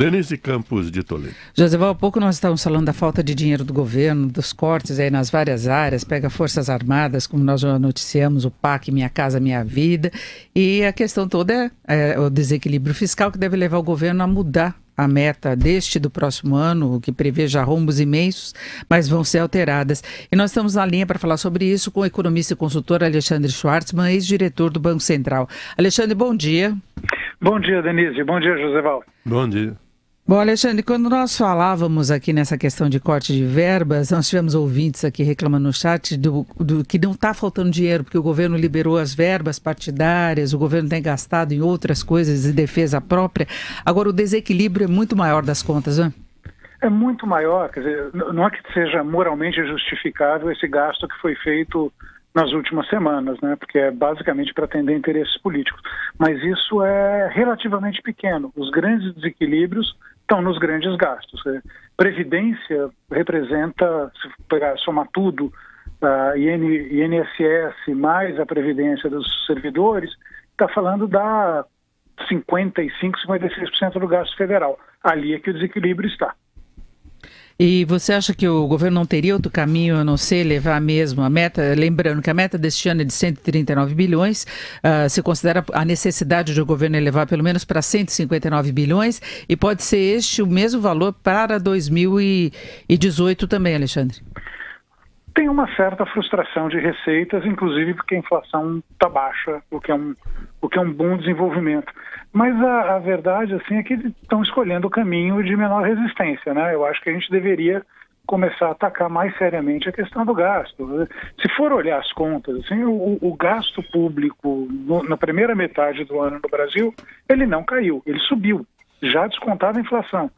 Denise Campos de Toledo. Josival, há pouco nós estávamos falando da falta de dinheiro do governo, dos cortes aí nas várias áreas, pega Forças Armadas, como nós já noticiamos, o PAC, Minha Casa Minha Vida, e a questão toda é o desequilíbrio fiscal que deve levar o governo a mudar a meta do próximo ano, que prevê já rombos imensos, mas vão ser alteradas. E nós estamos na linha para falar sobre isso com o economista e consultor Alexandre Schwartzman, ex-diretor do Banco Central. Alexandre, bom dia. Bom dia, Denise. Bom dia, Josival. Bom dia. Bom, Alexandre, quando nós falávamos aqui nessa questão de corte de verbas, nós tivemos ouvintes aqui reclamando no chat do que não está faltando dinheiro, porque o governo liberou as verbas partidárias, o governo tem gastado em outras coisas de defesa própria. Agora, o desequilíbrio é muito maior das contas, não é? É muito maior, quer dizer, não é que seja moralmente justificável esse gasto que foi feito nas últimas semanas, né? Porque é basicamente para atender interesses políticos. Mas isso é relativamente pequeno. Os grandes desequilíbrios estão nos grandes gastos. Previdência representa, se pegar, somar tudo, INSS mais a previdência dos servidores, está falando da 55%, 56% do gasto federal. Ali é que o desequilíbrio está. E você acha que o governo não teria outro caminho a não ser levar mesmo a meta, lembrando que a meta deste ano é de 139 bilhões, se considera a necessidade de o governo elevar pelo menos para 159 bilhões, e pode ser este o mesmo valor para 2018 também, Alexandre? Tem uma certa frustração de receitas, inclusive porque a inflação está baixa, o que é um bom desenvolvimento. Mas a verdade assim, é que estão escolhendo o caminho de menor resistência, né? Eu acho que a gente deveria começar a atacar mais seriamente a questão do gasto. Se for olhar as contas, assim, o gasto público na primeira metade do ano no Brasil, ele não caiu, ele subiu, já descontado a inflação.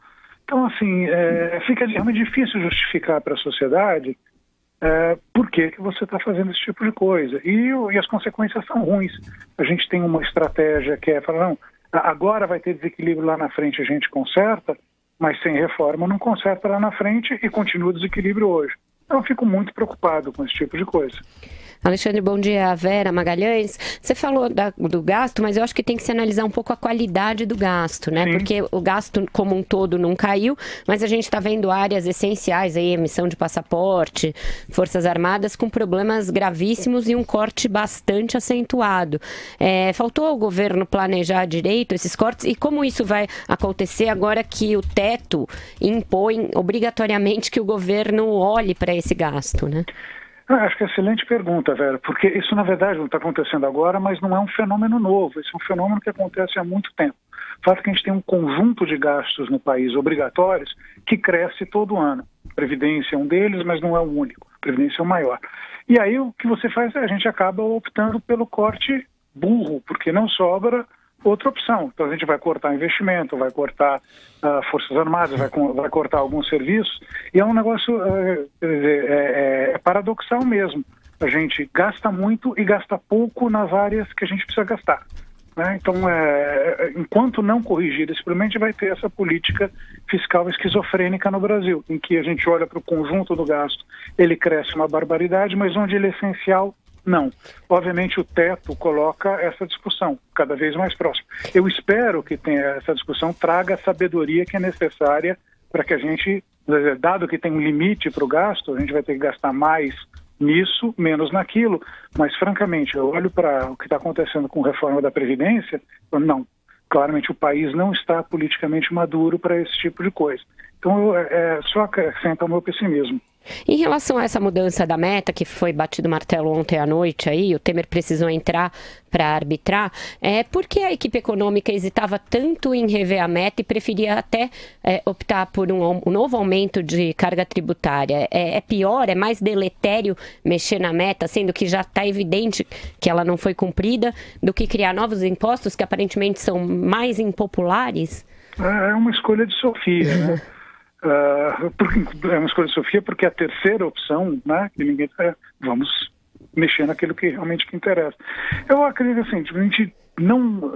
Então, assim, fica realmente difícil justificar para a sociedade por que você está fazendo esse tipo de coisa. E as consequências são ruins. A gente tem uma estratégia que é falar, não, agora vai ter desequilíbrio lá na frente, a gente conserta, mas sem reforma não conserta lá na frente e continua o desequilíbrio hoje. Então eu fico muito preocupado com esse tipo de coisa. Alexandre, bom dia. Vera Magalhães. Você falou do gasto, mas eu acho que tem que se analisar um pouco a qualidade do gasto, né? Sim. Porque o gasto como um todo não caiu, mas a gente está vendo áreas essenciais, aí, emissão de passaporte, Forças Armadas, com problemas gravíssimos e um corte bastante acentuado. Faltou ao governo planejar direito esses cortes, e como isso vai acontecer agora que o teto impõe obrigatoriamente que o governo olhe para esse gasto, né? Acho que é excelente pergunta, Vera, porque isso na verdade não está acontecendo agora, mas não é um fenômeno novo, isso é um fenômeno que acontece há muito tempo. O fato é que a gente tem um conjunto de gastos no país obrigatórios que cresce todo ano. Previdência é um deles, mas não é o único, Previdência é o maior. E aí o que você faz é a gente acaba optando pelo corte burro, porque não sobra outra opção. Então a gente vai cortar investimento, vai cortar Forças Armadas, vai cortar alguns serviços, e é um negócio paradoxal mesmo. A gente gasta muito e gasta pouco nas áreas que a gente precisa gastar, né? Então, enquanto não corrigir esse problema, a gente vai ter essa política fiscal esquizofrênica no Brasil, em que a gente olha para o conjunto do gasto, ele cresce uma barbaridade, mas onde ele é essencial, não. Obviamente o teto coloca essa discussão cada vez mais próximo. Eu espero que essa discussão traga a sabedoria que é necessária para que a gente, dado que tem um limite para o gasto, a gente vai ter que gastar mais nisso, menos naquilo, mas francamente, eu olho para o que está acontecendo com a reforma da Previdência, não, claramente o país não está politicamente maduro para esse tipo de coisa. Então, só acrescenta o meu pessimismo. Em relação a essa mudança da meta, que foi batido o martelo ontem à noite, aí, o Temer precisou entrar para arbitrar, por que a equipe econômica hesitava tanto em rever a meta e preferia até optar por um novo aumento de carga tributária? É pior, é mais deletério mexer na meta, sendo que já está evidente que ela não foi cumprida, do que criar novos impostos que aparentemente são mais impopulares? É uma escolha de Sofia, né? É uma escolha de Sofia porque a terceira opção, né, que ninguém vamos mexer naquilo que realmente interessa. Eu acredito assim, a gente não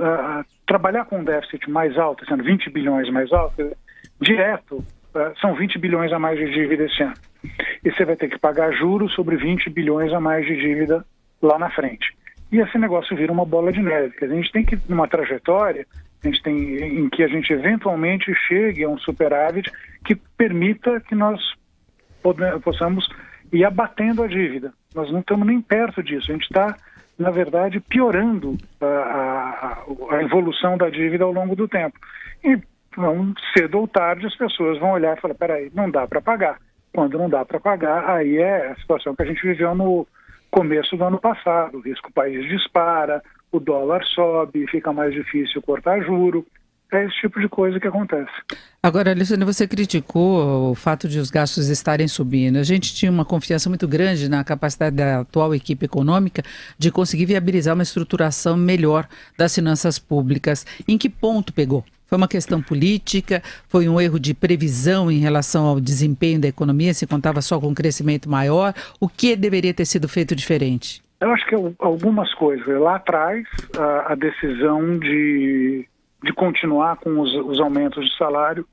trabalhar com um déficit mais alto, sendo 20 bilhões mais alto, direto, são 20 bilhões a mais de dívida esse ano. E você vai ter que pagar juros sobre 20 bilhões a mais de dívida lá na frente. E esse negócio vira uma bola de neve. A gente tem que ir numa trajetória em que a gente eventualmente chegue a um superávit que permita que nós possamos ir abatendo a dívida. Nós não estamos nem perto disso. A gente está, na verdade, piorando a evolução da dívida ao longo do tempo. E cedo ou tarde as pessoas vão olhar e falar, peraí, não dá para pagar. Quando não dá para pagar, aí é a situação que a gente viveu no começo do ano passado. O risco país dispara, o dólar sobe, fica mais difícil cortar juro. É esse tipo de coisa que acontece. Agora, Alexandre, você criticou o fato de os gastos estarem subindo. A gente tinha uma confiança muito grande na capacidade da atual equipe econômica de conseguir viabilizar uma estruturação melhor das finanças públicas. Em que ponto pegou? Foi uma questão política? Foi um erro de previsão em relação ao desempenho da economia? Se contava só com um crescimento maior? O que deveria ter sido feito diferente? Eu acho que algumas coisas. Lá atrás, a decisão de continuar com os aumentos de salário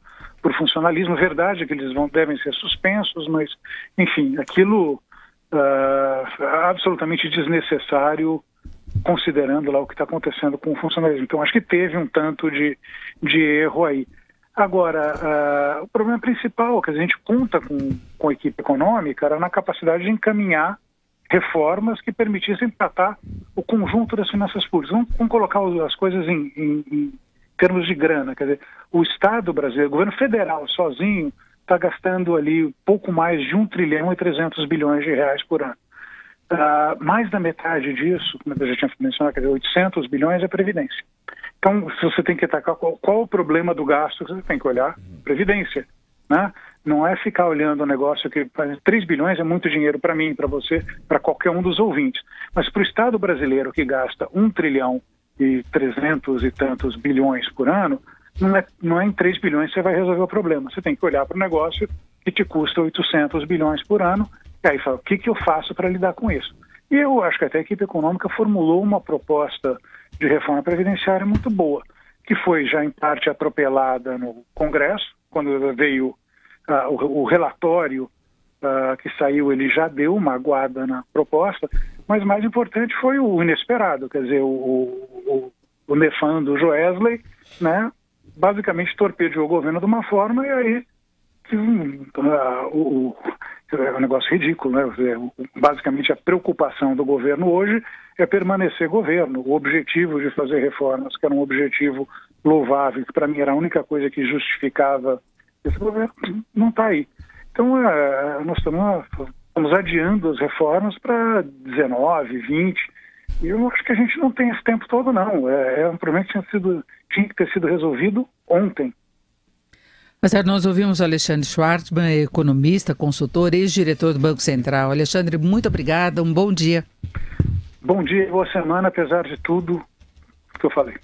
por funcionalismo. Verdade é que eles devem ser suspensos, mas, enfim, aquilo absolutamente desnecessário, considerando lá o que está acontecendo com o funcionalismo. Então, acho que teve um tanto de erro aí. Agora, o problema principal que a gente conta com a equipe econômica era na capacidade de encaminhar reformas que permitissem tratar o conjunto das finanças públicas. Vamos colocar as coisas em termos de grana. Quer dizer, o Estado brasileiro, o governo federal sozinho, está gastando ali pouco mais de 1 trilhão e 300 bilhões de reais por ano. Mais da metade disso, como eu já tinha mencionado, quer dizer, 800 bilhões é Previdência. Então, se você tem que atacar qual o problema do gasto, você tem que olhar Previdência, né? Não é ficar olhando o negócio que 3 bilhões é muito dinheiro para mim, para você, para qualquer um dos ouvintes. Mas para o Estado brasileiro que gasta 1 trilhão e 300 e tantos bilhões por ano, não é em 3 bilhões que você vai resolver o problema. Você tem que olhar para o negócio que te custa 800 bilhões por ano, e aí fala, o que eu faço para lidar com isso? E eu acho que até a equipe econômica formulou uma proposta de reforma previdenciária muito boa, que foi já em parte atropelada no Congresso, quando veio o relatório que saiu, ele já deu uma aguada na proposta, mas mais importante foi o inesperado, quer dizer, o nefando Joesley, né, basicamente torpedeou o governo de uma forma, e aí é um negócio ridículo, né? Basicamente a preocupação do governo hoje é permanecer governo. O objetivo de fazer reformas, que era um objetivo louvável, que para mim era a única coisa que justificava esse governo, não está aí. Então nós estamos adiando as reformas para 19, 20, e eu acho que a gente não tem esse tempo todo, não. É um problema que tinha que ter sido resolvido ontem. Mas nós ouvimos o Alexandre Schwartzman, economista, consultor, ex-diretor do Banco Central. Alexandre, muito obrigada, um bom dia. Bom dia e boa semana, apesar de tudo que eu falei.